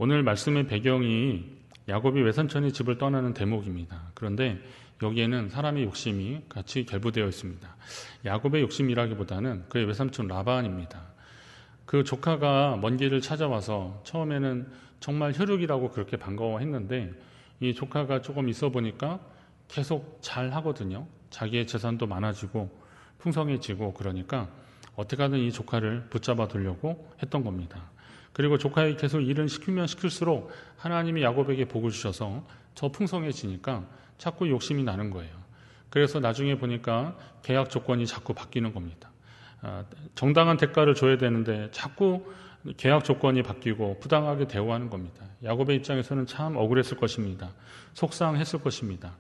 오늘 말씀의 배경이 야곱이 외삼촌의 집을 떠나는 대목입니다. 그런데 여기에는 사람의 욕심이 같이 결부되어 있습니다. 야곱의 욕심이라기보다는 그의 외삼촌 라반입니다. 그 조카가 먼 길을 찾아와서 처음에는 정말 혈육이라고 그렇게 반가워했는데 이 조카가 조금 있어 보니까 계속 잘 하거든요. 자기의 재산도 많아지고 풍성해지고 그러니까 어떻게 하든 이 조카를 붙잡아 두려고 했던 겁니다. 그리고 조카에게 계속 일을 시키면 시킬수록 하나님이 야곱에게 복을 주셔서 더 풍성해지니까 자꾸 욕심이 나는 거예요. 그래서 나중에 보니까 계약 조건이 자꾸 바뀌는 겁니다. 정당한 대가를 줘야 되는데 자꾸 계약 조건이 바뀌고 부당하게 대우하는 겁니다. 야곱의 입장에서는 참 억울했을 것입니다. 속상했을 것입니다.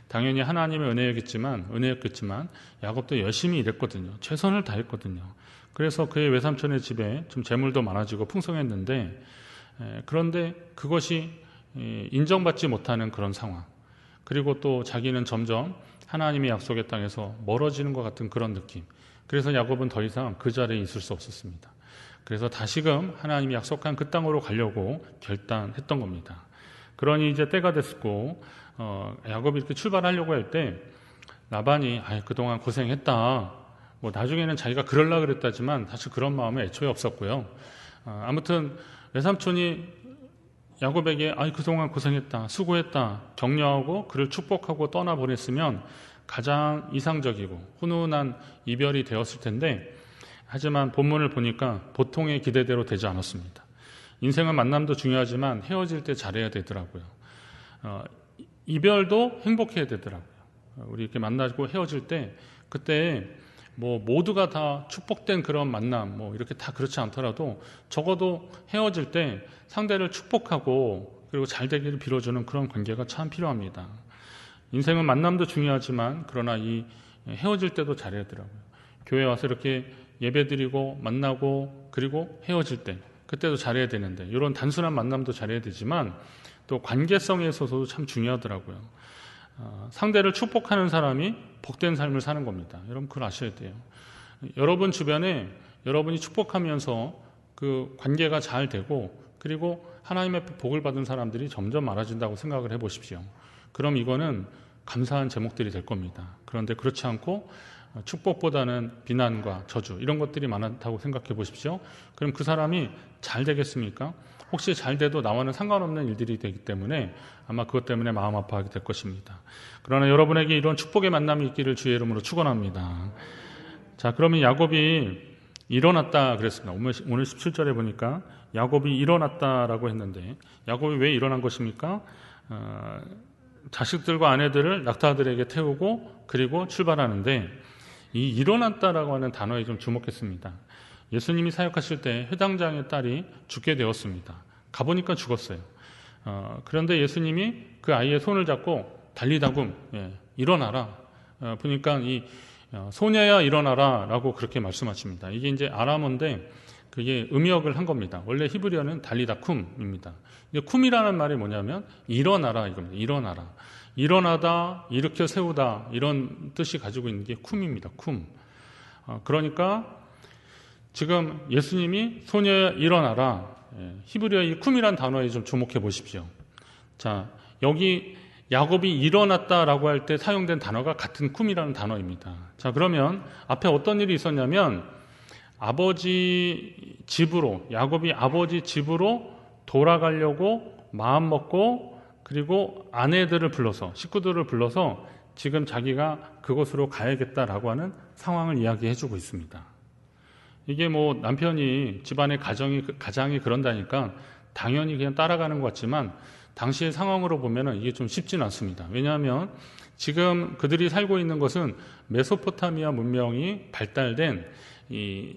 당연히 하나님의 은혜였겠지만 야곱도 열심히 일했거든요. 최선을 다했거든요. 그래서 그의 외삼촌의 집에 좀 재물도 많아지고 풍성했는데 그런데 그것이 인정받지 못하는 그런 상황, 그리고 또 자기는 점점 하나님의 약속의 땅에서 멀어지는 것 같은 그런 느낌. 그래서 야곱은 더 이상 그 자리에 있을 수 없었습니다. 그래서 다시금 하나님이 약속한 그 땅으로 가려고 결단했던 겁니다. 그러니 이제 때가 됐고 야곱이 이렇게 출발하려고 할 때 라반이 그동안 고생했다. 뭐 나중에는 자기가 그러려고 그랬다지만 사실 그런 마음은 애초에 없었고요. 아무튼 외삼촌이 야곱에게 그동안 고생했다, 수고했다, 격려하고 그를 축복하고 떠나보냈으면 가장 이상적이고 훈훈한 이별이 되었을 텐데, 하지만 본문을 보니까 보통의 기대대로 되지 않았습니다. 인생은 만남도 중요하지만 헤어질 때 잘해야 되더라고요. 이별도 행복해야 되더라고요. 우리 이렇게 만나고 헤어질 때 그때 뭐 모두가 다 축복된 그런 만남, 뭐 이렇게 다 그렇지 않더라도 적어도 헤어질 때 상대를 축복하고 그리고 잘 되기를 빌어주는 그런 관계가 참 필요합니다. 인생은 만남도 중요하지만 그러나 이 헤어질 때도 잘해야 되더라고요. 교회 와서 이렇게 예배드리고 만나고 그리고 헤어질 때 그때도 잘해야 되는데, 이런 단순한 만남도 잘해야 되지만 또 관계성에 있어서도 참 중요하더라고요. 상대를 축복하는 사람이 복된 삶을 사는 겁니다. 여러분 그걸 아셔야 돼요. 여러분 주변에 여러분이 축복하면서 그 관계가 잘 되고 그리고 하나님의 복을 받은 사람들이 점점 많아진다고 생각을 해보십시오. 그럼 이거는 감사한 제목들이 될 겁니다. 그런데 그렇지 않고 축복보다는 비난과 저주 이런 것들이 많다고 생각해 보십시오. 그럼 그 사람이 잘 되겠습니까? 혹시 잘 돼도 나와는 상관없는 일들이 되기 때문에 아마 그것 때문에 마음 아파하게 될 것입니다. 그러나 여러분에게 이런 축복의 만남이 있기를 주의 이름으로 축원합니다. 자, 그러면 야곱이 일어났다 그랬습니다. 오늘 17절에 보니까 야곱이 일어났다라고 했는데, 야곱이 왜 일어난 것입니까? 자식들과 아내들을 낙타들에게 태우고 그리고 출발하는데, 이 일어났다라고 하는 단어에 좀 주목했습니다. 예수님이 사역하실 때 회당장의 딸이 죽게 되었습니다. 가보니까 죽었어요. 그런데 예수님이 그 아이의 손을 잡고 달리다굼, 일어나라. 보니까 이 소녀야 일어나라 라고 그렇게 말씀하십니다. 이게 이제 아람어인데 그게 음역을 한 겁니다. 원래 히브리어는 달리다쿰입니다. 쿰이라는 말이 뭐냐면 일어나라 이겁니다. 일어나라. 일어나다, 일으켜 세우다 이런 뜻이 가지고 있는 게 쿰입니다. 쿰. 그러니까 지금 예수님이 소녀야 일어나라. 히브리어의 이 쿰이라는 단어에 좀 주목해 보십시오. 자, 여기 야곱이 일어났다라고 할 때 사용된 단어가 같은 쿰이라는 단어입니다. 자, 그러면 앞에 어떤 일이 있었냐면 야곱이 아버지 집으로 돌아가려고 마음 먹고 그리고 아내들을 불러서, 식구들을 불러서 지금 자기가 그곳으로 가야겠다라고 하는 상황을 이야기해 주고 있습니다. 이게 뭐 남편이 집안의 가장이 그런다니까 당연히 그냥 따라가는 것 같지만 당시의 상황으로 보면은 이게 좀 쉽지는 않습니다. 왜냐하면 지금 그들이 살고 있는 것은 메소포타미아 문명이 발달된 이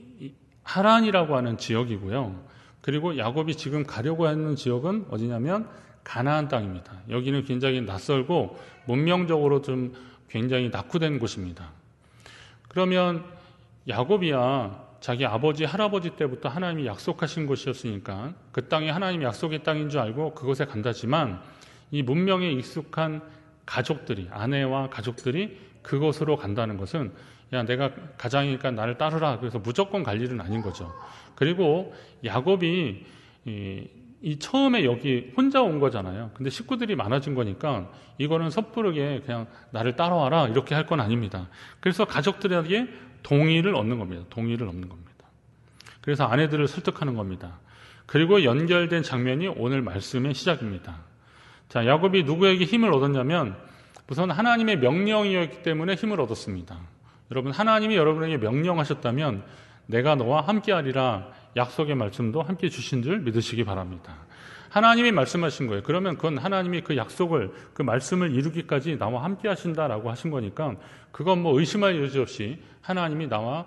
하란이라고 하는 지역이고요. 그리고 야곱이 지금 가려고 하는 지역은 어디냐면 가나안 땅입니다. 여기는 굉장히 낯설고 문명적으로 좀 굉장히 낙후된 곳입니다. 그러면 야곱이야 자기 아버지, 할아버지 때부터 하나님이 약속하신 곳이었으니까 그 땅이 하나님의 약속의 땅인 줄 알고 그곳에 간다지만 이 문명에 익숙한 가족들이, 아내와 가족들이 그곳으로 간다는 것은 야, 내가 가장이니까 나를 따르라. 그래서 무조건 갈 일은 아닌 거죠. 그리고 야곱이 이 처음에 여기 혼자 온 거잖아요. 근데 식구들이 많아진 거니까 이거는 섣부르게 그냥 나를 따라와라 이렇게 할 건 아닙니다. 그래서 가족들에게 동의를 얻는 겁니다. 동의를 얻는 겁니다. 그래서 아내들을 설득하는 겁니다. 그리고 연결된 장면이 오늘 말씀의 시작입니다. 자, 야곱이 누구에게 힘을 얻었냐면 우선 하나님의 명령이었기 때문에 힘을 얻었습니다. 여러분, 하나님이 여러분에게 명령하셨다면 내가 너와 함께하리라 약속의 말씀도 함께 주신 줄 믿으시기 바랍니다. 하나님이 말씀하신 거예요. 그러면 그건 하나님이 그 약속을, 그 말씀을 이루기까지 나와 함께 하신다라고 하신 거니까 그건 뭐 의심할 여지 없이 하나님이 나와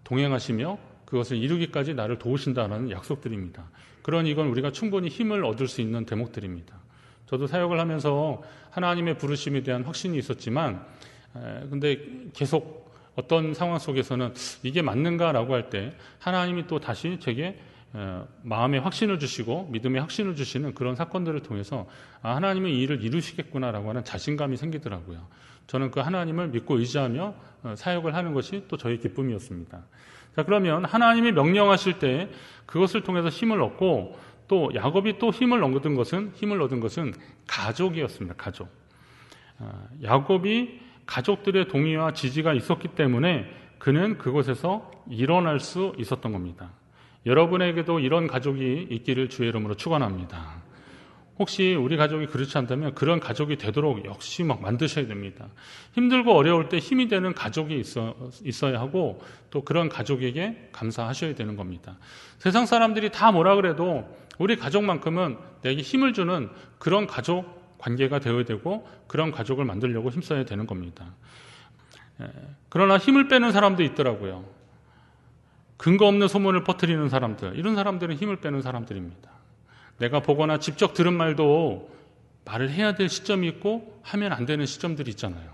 동행하시며 그것을 이루기까지 나를 도우신다는 약속들입니다. 그러니 이건 우리가 충분히 힘을 얻을 수 있는 대목들입니다. 저도 사역을 하면서 하나님의 부르심에 대한 확신이 있었지만 근데 계속 어떤 상황 속에서는 이게 맞는가라고 할 때 하나님이 또 다시 제게 마음의 확신을 주시고 믿음의 확신을 주시는 그런 사건들을 통해서 하나님은 이 일을 이루시겠구나라고 하는 자신감이 생기더라고요. 저는 그 하나님을 믿고 의지하며 사역을 하는 것이 또 저의 기쁨이었습니다. 자, 그러면 하나님이 명령하실 때 그것을 통해서 힘을 얻고 또 야곱이 또 힘을 얻은 것은 가족이었습니다. 가족. 야곱이 가족들의 동의와 지지가 있었기 때문에 그는 그곳에서 일어날 수 있었던 겁니다. 여러분에게도 이런 가족이 있기를 주의 이름으로 축원합니다. 혹시 우리 가족이 그렇지 않다면 그런 가족이 되도록 역시 막 만드셔야 됩니다. 힘들고 어려울 때 힘이 되는 가족이 있어야 하고 또 그런 가족에게 감사하셔야 되는 겁니다. 세상 사람들이 다 뭐라 그래도 우리 가족만큼은 내게 힘을 주는 그런 가족 관계가 되어야 되고 그런 가족을 만들려고 힘써야 되는 겁니다. 그러나 힘을 빼는 사람도 있더라고요. 근거 없는 소문을 퍼뜨리는 사람들, 이런 사람들은 힘을 빼는 사람들입니다. 내가 보거나 직접 들은 말도 말을 해야 될 시점이 있고 하면 안 되는 시점들이 있잖아요.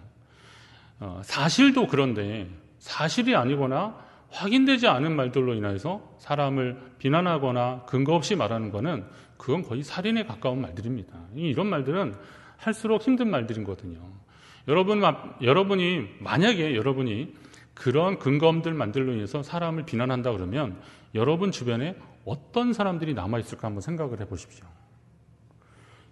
사실도 그런데 사실이 아니거나 확인되지 않은 말들로 인해서 사람을 비난하거나 근거 없이 말하는 것은 그건 거의 살인에 가까운 말들입니다. 이런 말들은 할수록 힘든 말들이거든요. 만약에 여러분이 그런 근거 없는 말들로 인해서 사람을 비난한다 그러면 여러분 주변에 어떤 사람들이 남아있을까 한번 생각을 해보십시오.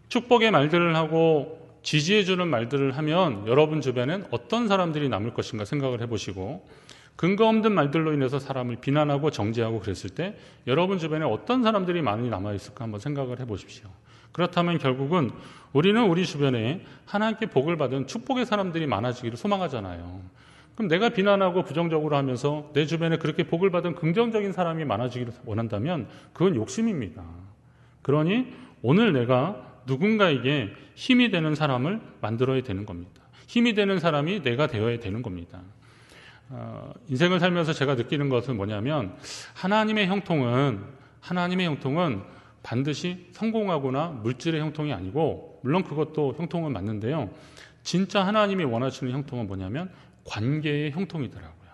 축복의 말들을 하고 지지해주는 말들을 하면 여러분 주변엔 어떤 사람들이 남을 것인가 생각을 해보시고 근거 없는 말들로 인해서 사람을 비난하고 정죄하고 그랬을 때 여러분 주변에 어떤 사람들이 많이 남아있을까 한번 생각을 해보십시오. 그렇다면 결국은 우리는 우리 주변에 하나님께 복을 받은 축복의 사람들이 많아지기를 소망하잖아요. 그럼 내가 비난하고 부정적으로 하면서 내 주변에 그렇게 복을 받은 긍정적인 사람이 많아지기를 원한다면 그건 욕심입니다. 그러니 오늘 내가 누군가에게 힘이 되는 사람을 만들어야 되는 겁니다. 힘이 되는 사람이 내가 되어야 되는 겁니다. 인생을 살면서 제가 느끼는 것은 뭐냐면 하나님의 형통은 반드시 성공하거나 물질의 형통이 아니고 물론 그것도 형통은 맞는데요. 진짜 하나님이 원하시는 형통은 뭐냐면 관계의 형통이더라고요.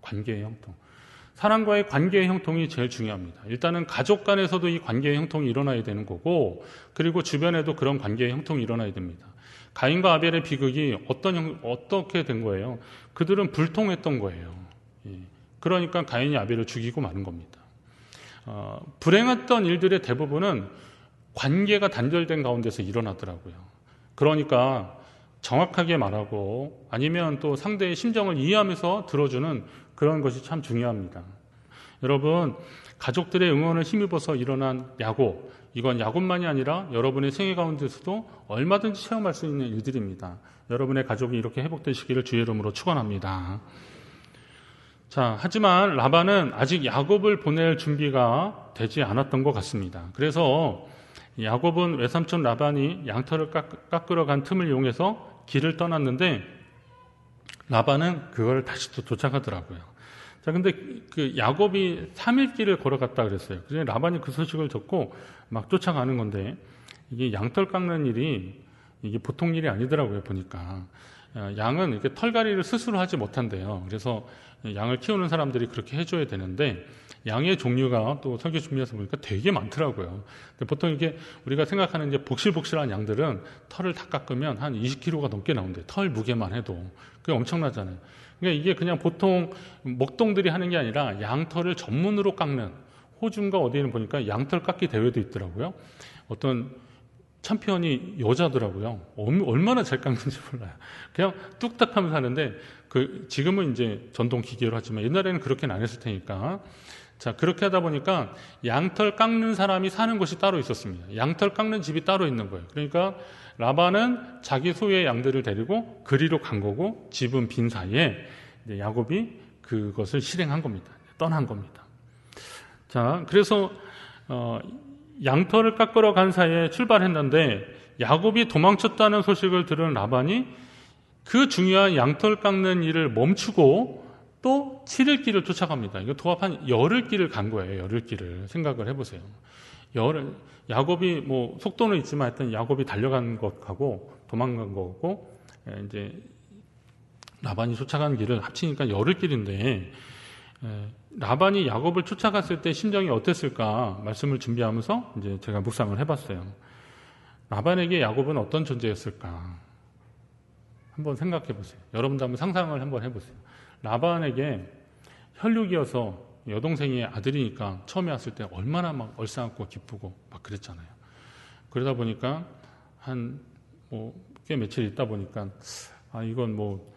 관계의 형통. 사람과의 관계의 형통이 제일 중요합니다. 일단은 가족 간에서도 이 관계의 형통이 일어나야 되는 거고 그리고 주변에도 그런 관계의 형통이 일어나야 됩니다. 가인과 아벨의 비극이 어떻게 된 거예요? 그들은 불통했던 거예요. 그러니까 가인이 아벨을 죽이고 마는 겁니다. 불행했던 일들의 대부분은 관계가 단절된 가운데서 일어나더라고요. 그러니까 정확하게 말하고 아니면 또 상대의 심정을 이해하면서 들어주는 그런 것이 참 중요합니다. 여러분, 가족들의 응원을 힘입어서 일어난 야곱, 이건 야곱만이 아니라 여러분의 생애 가운데서도 얼마든지 체험할 수 있는 일들입니다. 여러분의 가족이 이렇게 회복되시기를 주의 이름으로 축원합니다. 자, 하지만 라반은 아직 야곱을 보낼 준비가 되지 않았던 것 같습니다. 그래서 야곱은 외삼촌 라반이 양털을 깎으러 간 틈을 이용해서 길을 떠났는데 라반은 그걸 다시 또 도착하더라고요. 자, 근데 그 야곱이 3일 길을 걸어갔다 그랬어요. 그래서 라반이 그 소식을 듣고 막 쫓아가는 건데 이게 양털 깎는 일이 이게 보통 일이 아니더라고요, 보니까. 양은 이렇게 털갈이를 스스로 하지 못한대요. 그래서 양을 키우는 사람들이 그렇게 해줘야 되는데 양의 종류가 또 설교 준비해서 보니까 되게 많더라고요. 근데 보통 이게 우리가 생각하는 이제 복실복실한 양들은 털을 다 깎으면 한 20kg가 넘게 나온대요. 털 무게만 해도. 그게 엄청나잖아요. 그러니까 이게 그냥 보통 목동들이 하는 게 아니라 양털을 전문으로 깎는 호주인가 어디에는 보니까 양털 깎기 대회도 있더라고요. 어떤 챔피언이 여자더라고요. 얼마나 잘 깎는지 몰라요. 그냥 뚝딱 하면서 하는데, 지금은 이제 전동 기계로 하지만 옛날에는 그렇게는 안 했을 테니까. 자, 그렇게 하다 보니까 양털 깎는 사람이 사는 곳이 따로 있었습니다. 양털 깎는 집이 따로 있는 거예요. 그러니까 라반은 자기 소유의 양들을 데리고 그리로 간 거고, 집은 빈 사이에 이제 야곱이 그것을 실행한 겁니다. 떠난 겁니다. 자, 그래서 양털을 깎으러 간 사이에 출발했는데 야곱이 도망쳤다는 소식을 들은 라반이 그 중요한 양털 깎는 일을 멈추고 또 7일 길을 쫓아갑니다. 이거 도합 한 열흘 길을 간 거예요. 열흘 길을 생각을 해보세요. 야곱이 뭐 속도는 있지만 하여튼 야곱이 달려간 것하고 도망간 거고, 이제 라반이 쫓아간 길을 합치니까 열흘 길인데, 라반이 야곱을 쫓아갔을 때 심정이 어땠을까 말씀을 준비하면서 이제 제가 묵상을 해봤어요. 라반에게 야곱은 어떤 존재였을까? 한번 생각해 보세요. 여러분도 한번 상상을 한번 해보세요. 라반에게 혈육이어서 여동생이 아들이니까 처음에 왔을 때 얼마나 막 얼싸안고 기쁘고 막 그랬잖아요. 그러다 보니까 꽤 며칠 있다 보니까 이건 뭐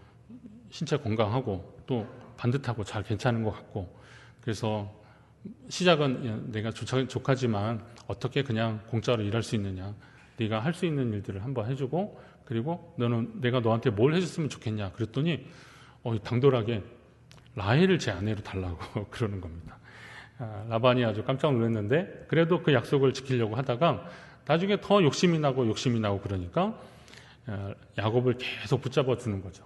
신체 건강하고 또 반듯하고 잘 괜찮은 것 같고, 그래서 시작은 내가 조카지만 어떻게 그냥 공짜로 일할 수 있느냐, 네가 할 수 있는 일들을 한번 해주고, 그리고 너는 내가 너한테 뭘 해줬으면 좋겠냐 그랬더니 당돌하게 라헬을 제 아내로 달라고 그러는 겁니다. 라반이 아주 깜짝 놀랐는데 그래도 그 약속을 지키려고 하다가 나중에 더 욕심이 나고 그러니까 야곱을 계속 붙잡아 주는 거죠.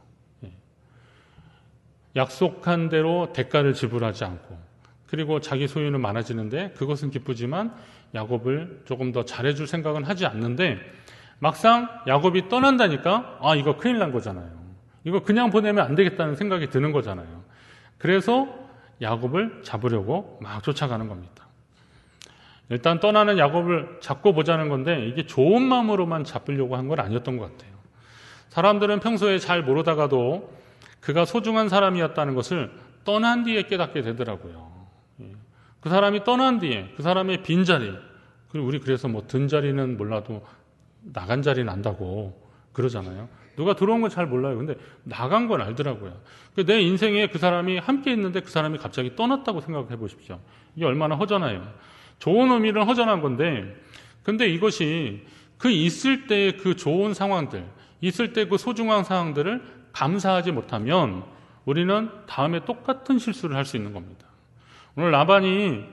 약속한 대로 대가를 지불하지 않고, 그리고 자기 소유는 많아지는데 그것은 기쁘지만 야곱을 조금 더 잘해줄 생각은 하지 않는데, 막상 야곱이 떠난다니까 이거 큰일 난 거잖아요. 이거 그냥 보내면 안 되겠다는 생각이 드는 거잖아요. 그래서 야곱을 잡으려고 막 쫓아가는 겁니다. 일단 떠나는 야곱을 잡고 보자는 건데 이게 좋은 마음으로만 잡으려고 한 건 아니었던 것 같아요. 사람들은 평소에 잘 모르다가도 그가 소중한 사람이었다는 것을 떠난 뒤에 깨닫게 되더라고요. 그 사람이 떠난 뒤에 그 사람의 빈자리, 그리고 우리 그래서 뭐 든 자리는 몰라도 나간 자리는 안다고 그러잖아요. 누가 들어온 건 잘 몰라요. 근데 나간 건 알더라고요. 내 인생에 그 사람이 함께 있는데 그 사람이 갑자기 떠났다고 생각해 보십시오. 이게 얼마나 허전해요. 좋은 의미는 허전한 건데, 근데 이것이 그 있을 때 그 좋은 상황들, 있을 때 그 소중한 상황들을 감사하지 못하면 우리는 다음에 똑같은 실수를 할 수 있는 겁니다. 오늘 라반이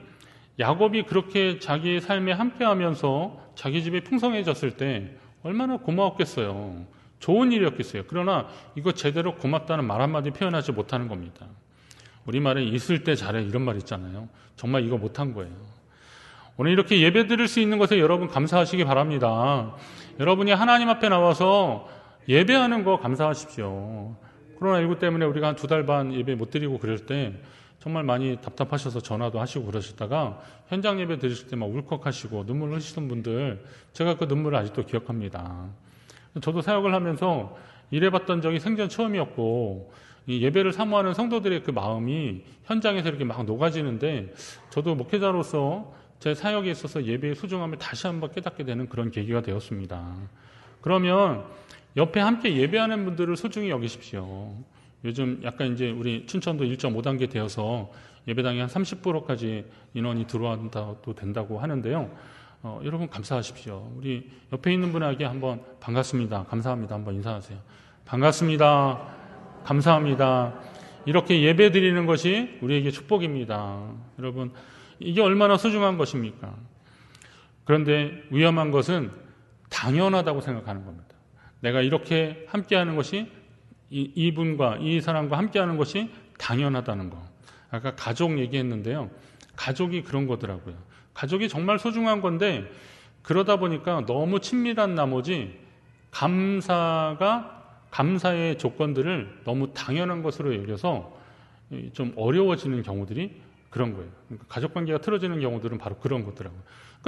야곱이 그렇게 자기의 삶에 함께하면서 자기 집이 풍성해졌을 때 얼마나 고마웠겠어요. 좋은 일이었겠어요. 그러나 이거 제대로 고맙다는 말 한마디 표현하지 못하는 겁니다. 우리말에 있을 때 잘해 이런 말 있잖아요. 정말 이거 못한 거예요. 오늘 이렇게 예배 드릴 수 있는 것에 여러분 감사하시기 바랍니다. 여러분이 하나님 앞에 나와서 예배하는 거 감사하십시오. 코로나19 때문에 우리가 한 2달 반 예배 못 드리고 그럴 때 정말 많이 답답하셔서 전화도 하시고 그러시다가 현장 예배 드리실 때 막 울컥하시고 눈물 흘리시던 분들, 제가 그 눈물을 아직도 기억합니다. 저도 사역을 하면서 일해봤던 적이 생전 처음이었고, 이 예배를 사모하는 성도들의 그 마음이 현장에서 이렇게 막 녹아지는데, 저도 목회자로서 제 사역에 있어서 예배의 소중함을 다시 한번 깨닫게 되는 그런 계기가 되었습니다. 그러면 옆에 함께 예배하는 분들을 소중히 여기십시오. 요즘 약간 이제 우리 춘천도 1.5단계 되어서 예배당에 한 30%까지 인원이 들어와도 된다고 하는데요. 여러분 감사하십시오. 우리 옆에 있는 분에게 한번 반갑습니다, 감사합니다 한번 인사하세요. 반갑습니다, 감사합니다. 이렇게 예배 드리는 것이 우리에게 축복입니다. 여러분, 이게 얼마나 소중한 것입니까? 그런데 위험한 것은 당연하다고 생각하는 겁니다. 내가 이렇게 함께하는 것이, 이분과 이 사람과 함께하는 것이 당연하다는 거. 아까 가족 얘기했는데요. 가족이 그런 거더라고요. 가족이 정말 소중한 건데 그러다 보니까 너무 친밀한 나머지 감사의 조건들을 너무 당연한 것으로 여겨서 좀 어려워지는 경우들이 그런 거예요. 그러니까 가족관계가 틀어지는 경우들은 바로 그런 거더라고요.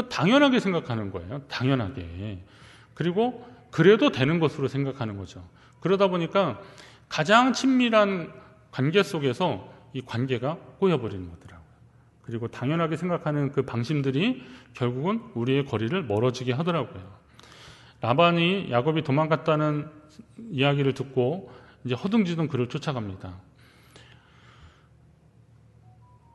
당연하게 생각하는 거예요. 당연하게. 그리고 그래도 되는 것으로 생각하는 거죠. 그러다 보니까 가장 친밀한 관계 속에서 이 관계가 꼬여버리는 거더라고요. 그리고 당연하게 생각하는 그 방심들이 결국은 우리의 거리를 멀어지게 하더라고요. 라반이 야곱이 도망갔다는 이야기를 듣고 이제 허둥지둥 그를 쫓아갑니다.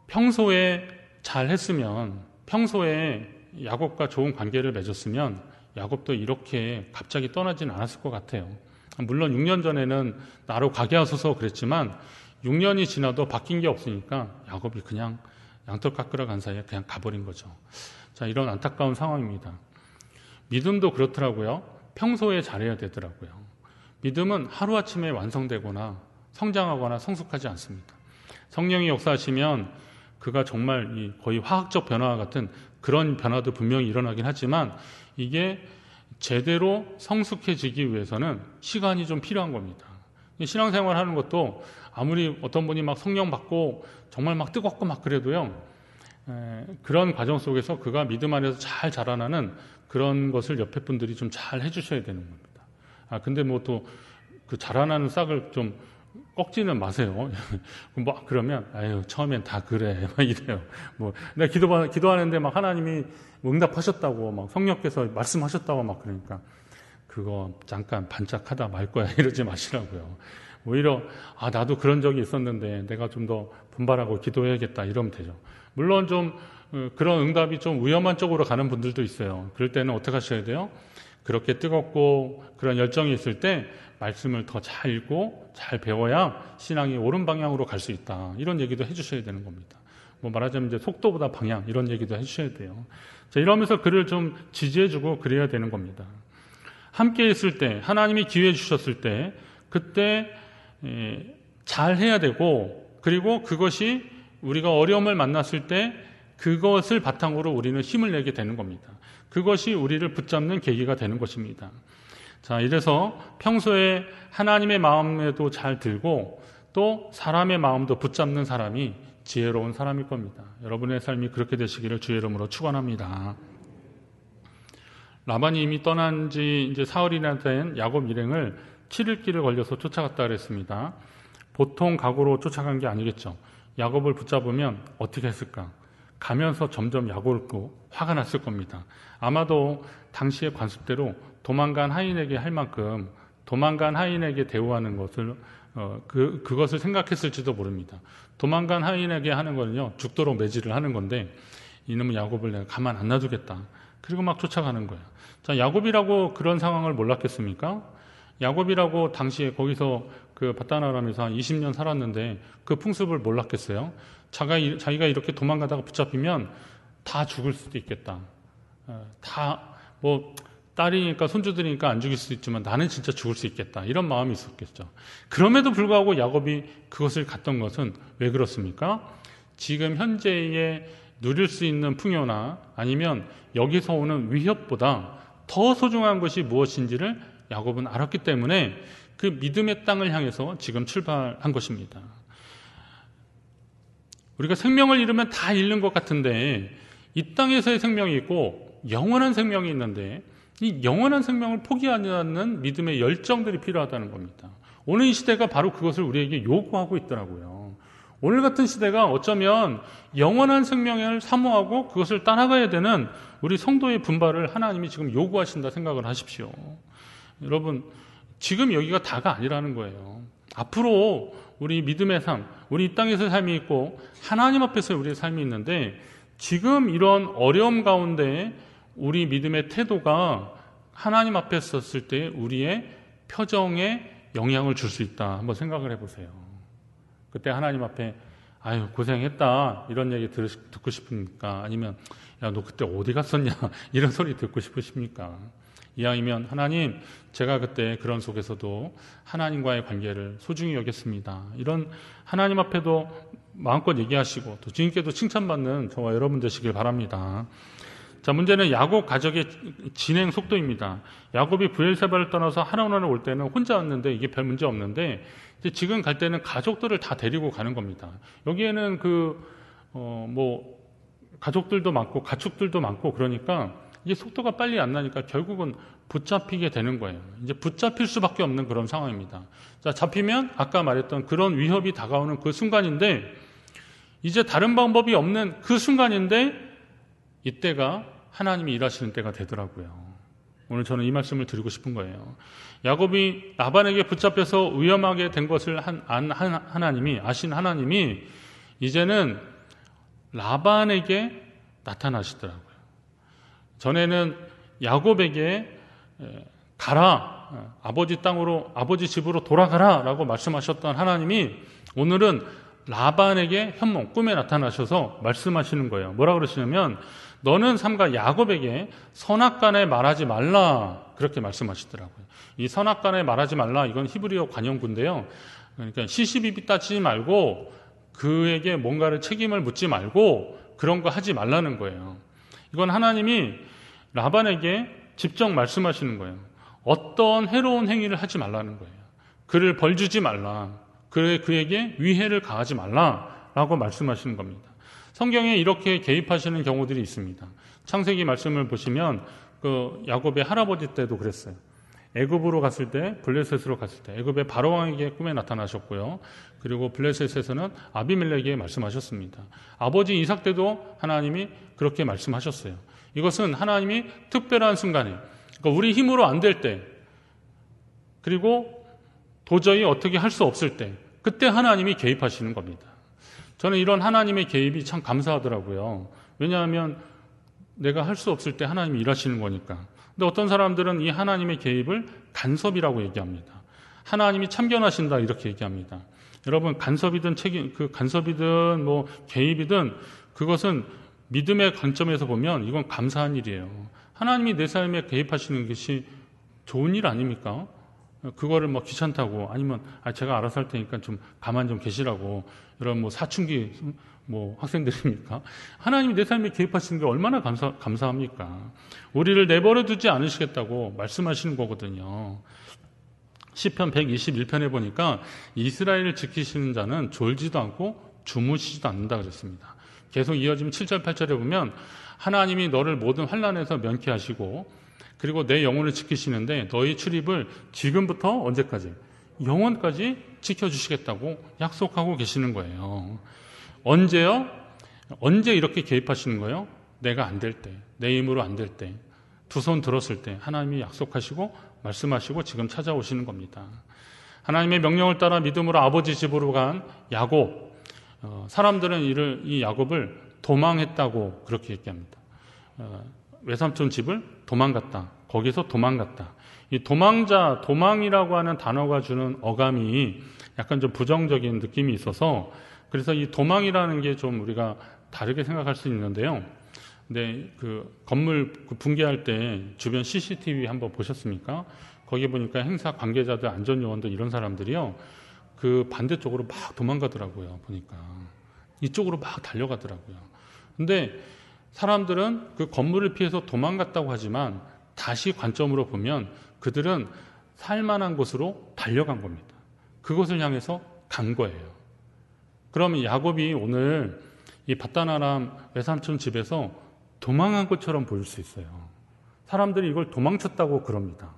평소에 잘 했으면, 평소에 야곱과 좋은 관계를 맺었으면 야곱도 이렇게 갑자기 떠나지는 않았을 것 같아요. 물론 6년 전에는 나로 가게 하소서 그랬지만 6년이 지나도 바뀐 게 없으니까 야곱이 그냥 양털 깎으러 간 사이에 그냥 가버린 거죠. 자, 이런 안타까운 상황입니다. 믿음도 그렇더라고요. 평소에 잘해야 되더라고요. 믿음은 하루아침에 완성되거나 성장하거나 성숙하지 않습니다. 성령이 역사하시면 그가 정말 거의 화학적 변화와 같은 그런 변화도 분명히 일어나긴 하지만 이게 제대로 성숙해지기 위해서는 시간이 좀 필요한 겁니다. 신앙생활 하는 것도 아무리 어떤 분이 막 성령 받고 정말 막 뜨겁고 막 그래도요, 그런 과정 속에서 그가 믿음 안에서 잘 자라나는 그런 것을 옆에 분들이 좀 잘 해주셔야 되는 겁니다. 근데 뭐 또 그 자라나는 싹을 좀 꺾지는 마세요. 뭐 그러면 아유 처음엔 다 그래 막 이래요. 뭐 내가 기도하는데 막 하나님이 응답하셨다고 막 성령께서 말씀하셨다고 막 그러니까 그거 잠깐 반짝하다 말 거야 이러지 마시라고요. 오히려 나도 그런 적이 있었는데 내가 좀 더 분발하고 기도해야겠다 이러면 되죠. 물론 좀 그런 응답이 좀 위험한 쪽으로 가는 분들도 있어요. 그럴 때는 어떻게 하셔야 돼요? 그렇게 뜨겁고 그런 열정이 있을 때 말씀을 더 잘 읽고 잘 배워야 신앙이 옳은 방향으로 갈 수 있다. 이런 얘기도 해주셔야 되는 겁니다. 뭐 말하자면 이제 속도보다 방향 이런 얘기도 해주셔야 돼요. 자, 이러면서 그를 좀 지지해주고 그래야 되는 겁니다. 함께 있을 때 하나님이 기회 주셨을 때 그때 잘 해야 되고 그리고 그것이 우리가 어려움을 만났을 때 그것을 바탕으로 우리는 힘을 내게 되는 겁니다. 그것이 우리를 붙잡는 계기가 되는 것입니다. 자, 이래서 평소에 하나님의 마음에도 잘 들고 또 사람의 마음도 붙잡는 사람이 지혜로운 사람일 겁니다. 여러분의 삶이 그렇게 되시기를 주의 이름으로 축원합니다. 라반이 이미 떠난 지 이제 사흘이나 된 야곱 일행을 7일 길을 걸려서 쫓아갔다 그랬습니다. 보통 각오로 쫓아간 게 아니겠죠. 야곱을 붙잡으면 어떻게 했을까? 가면서 점점 야곱고 화가 났을 겁니다. 아마도 당시의 관습대로 도망간 하인에게 할 만큼 도망간 하인에게 대우하는 것을 그것을 생각했을지도 모릅니다. 도망간 하인에게 하는 거는요, 죽도록 매질을 하는 건데 이놈의 야곱을 내가 가만 안 놔두겠다. 그리고 막 쫓아가는 거예요. 자, 야곱이라고 그런 상황을 몰랐겠습니까? 야곱이라고 당시에 거기서 그 바다나람에서 한 20년 살았는데 그 풍습을 몰랐겠어요? 자기가 이렇게 도망가다가 붙잡히면 다 죽을 수도 있겠다. 딸이니까 손주들이니까 안 죽일 수도 있지만 나는 진짜 죽을 수 있겠다. 이런 마음이 있었겠죠. 그럼에도 불구하고 야곱이 그것을 갔던 것은 왜 그렇습니까? 지금 현재에 누릴 수 있는 풍요나 아니면 여기서 오는 위협보다 더 소중한 것이 무엇인지를 야곱은 알았기 때문에 그 믿음의 땅을 향해서 지금 출발한 것입니다. 우리가 생명을 잃으면 다 잃는 것 같은데 이 땅에서의 생명이 있고 영원한 생명이 있는데 이 영원한 생명을 포기하지 않는 믿음의 열정들이 필요하다는 겁니다. 오늘 이 시대가 바로 그것을 우리에게 요구하고 있더라고요. 오늘 같은 시대가 어쩌면 영원한 생명을 사모하고 그것을 따라가야 되는 우리 성도의 분발을 하나님이 지금 요구하신다 생각을 하십시오. 여러분, 지금 여기가 다가 아니라는 거예요. 앞으로 우리 믿음의 삶, 우리 이 땅에서의 삶이 있고 하나님 앞에서의 우리의 삶이 있는데 지금 이런 어려움 가운데 우리 믿음의 태도가 하나님 앞에 섰을 때 우리의 표정에 영향을 줄 수 있다. 한번 생각을 해보세요. 그때 하나님 앞에 아유 고생했다 이런 얘기 듣고 싶습니까? 아니면 야 너 그때 어디 갔었냐 이런 소리 듣고 싶으십니까? 이왕이면 하나님 제가 그때 그런 속에서도 하나님과의 관계를 소중히 여겼습니다. 이런 하나님 앞에도 마음껏 얘기하시고 또 주님께도 칭찬받는 저와 여러분 되시길 바랍니다. 자, 문제는 야곱 가족의 진행 속도입니다. 야곱이 브엘세바를 떠나서 하나원을 올 때는 혼자 왔는데 이게 별 문제 없는데 이제 지금 갈 때는 가족들을 다 데리고 가는 겁니다. 여기에는 가족들도 많고 가축들도 많고 그러니까 이게 속도가 빨리 안 나니까 결국은 붙잡히게 되는 거예요. 이제 붙잡힐 수밖에 없는 그런 상황입니다. 자, 잡히면 아까 말했던 그런 위협이 다가오는 그 순간인데 이제 다른 방법이 없는 그 순간인데 이때가 하나님이 일하시는 때가 되더라고요. 오늘 저는 이 말씀을 드리고 싶은 거예요. 야곱이 라반에게 붙잡혀서 위험하게 된 것을 아신 하나님이 이제는 라반에게 나타나시더라고요. 전에는 야곱에게 가라, 아버지 땅으로, 아버지 집으로 돌아가라 라고 말씀하셨던 하나님이 오늘은 라반에게 현몽, 꿈에 나타나셔서 말씀하시는 거예요. 뭐라 그러시냐면 너는 삼가 야곱에게 선악간에 말하지 말라, 그렇게 말씀하시더라고요. 이 선악간에 말하지 말라, 이건 히브리어 관용구인데요. 그러니까 시시비비 따지지 말고 그에게 뭔가를 책임을 묻지 말고 그런 거 하지 말라는 거예요. 이건 하나님이 라반에게 직접 말씀하시는 거예요. 어떤 해로운 행위를 하지 말라는 거예요. 그를 벌주지 말라, 그에게 위해를 가하지 말라라고 말씀하시는 겁니다. 성경에 이렇게 개입하시는 경우들이 있습니다. 창세기 말씀을 보시면 그 야곱의 할아버지 때도 그랬어요. 애굽으로 갔을 때, 블레셋으로 갔을 때 애굽의 바로왕에게 꿈에 나타나셨고요. 그리고 블레셋에서는 아비멜렉에게 말씀하셨습니다. 아버지 이삭 때도 하나님이 그렇게 말씀하셨어요. 이것은 하나님이 특별한 순간에, 그러니까 우리 힘으로 안 될 때, 그리고 도저히 어떻게 할 수 없을 때, 그때 하나님이 개입하시는 겁니다. 저는 이런 하나님의 개입이 참 감사하더라고요. 왜냐하면 내가 할 수 없을 때 하나님이 일하시는 거니까. 근데 어떤 사람들은 이 하나님의 개입을 간섭이라고 얘기합니다. 하나님이 참견하신다, 이렇게 얘기합니다. 여러분, 간섭이든 간섭이든 뭐 개입이든 그것은 믿음의 관점에서 보면 이건 감사한 일이에요. 하나님이 내 삶에 개입하시는 것이 좋은 일 아닙니까? 그거를 뭐 귀찮다고, 아니면 제가 알아서 할 테니까 좀 가만 좀 계시라고, 이런 뭐 사춘기 뭐 학생들입니까? 하나님이 내 삶에 개입하시는 게 얼마나 감사합니까? 우리를 내버려 두지 않으시겠다고 말씀하시는 거거든요. 시편 121편에 보니까 이스라엘을 지키시는 자는 졸지도 않고 주무시지도 않는다 그랬습니다. 계속 이어지면 7절 8절에 보면 하나님이 너를 모든 환난에서 면케하시고 그리고 내 영혼을 지키시는데 너희 출입을 지금부터 언제까지? 영원까지 지켜주시겠다고 약속하고 계시는 거예요. 언제요? 언제 이렇게 개입하시는 거예요? 내가 안 될 때, 내 힘으로 안 될 때, 두 손 들었을 때 하나님이 약속하시고 말씀하시고 지금 찾아오시는 겁니다. 하나님의 명령을 따라 믿음으로 아버지 집으로 간 야곱, 사람들은 이 야곱을 도망했다고 그렇게 얘기합니다. 외삼촌 집을 도망갔다. 거기서 도망갔다. 이 도망이라고 하는 단어가 주는 어감이 약간 좀 부정적인 느낌이 있어서 그래서 이 도망이라는 게 좀 우리가 다르게 생각할 수 있는데요. 근데 그 건물 붕괴할 때 주변 CCTV 한번 보셨습니까? 거기 보니까 행사 관계자들, 안전요원들 이런 사람들이요. 그 반대쪽으로 막 도망가더라고요. 보니까. 이쪽으로 막 달려가더라고요. 근데 사람들은 그 건물을 피해서 도망갔다고 하지만 다시 관점으로 보면 그들은 살만한 곳으로 달려간 겁니다. 그곳을 향해서 간 거예요. 그러면 야곱이 오늘 이 밧단-아람 외삼촌 집에서 도망한 것처럼 보일 수 있어요. 사람들이 이걸 도망쳤다고 그럽니다.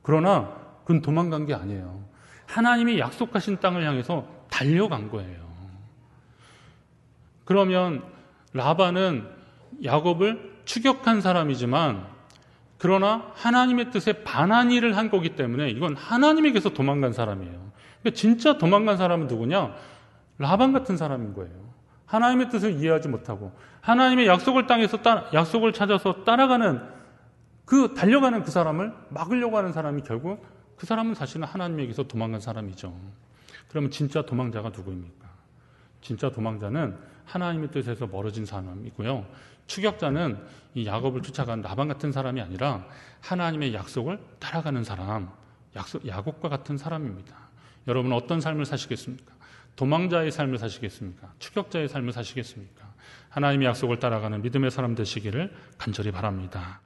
그러나 그건 도망간 게 아니에요. 하나님이 약속하신 땅을 향해서 달려간 거예요. 그러면 라반은 야곱을 추격한 사람이지만 그러나 하나님의 뜻에 반한 일을 한 거기 때문에 이건 하나님에게서 도망간 사람이에요. 그러니까 진짜 도망간 사람은 누구냐? 라반 같은 사람인 거예요. 하나님의 뜻을 이해하지 못하고 하나님의 약속을 약속을 찾아서 따라가는 달려가는 그 사람을 막으려고 하는 사람이 결국 그 사람은 사실은 하나님에게서 도망간 사람이죠. 그러면 진짜 도망자가 누구입니까? 진짜 도망자는 하나님의 뜻에서 멀어진 사람이고요. 추격자는 이 야곱을 쫓아간 라반 같은 사람이 아니라 하나님의 약속을 따라가는 사람, 야곱과 같은 사람입니다. 여러분은 어떤 삶을 사시겠습니까? 도망자의 삶을 사시겠습니까? 추격자의 삶을 사시겠습니까? 하나님의 약속을 따라가는 믿음의 사람 되시기를 간절히 바랍니다.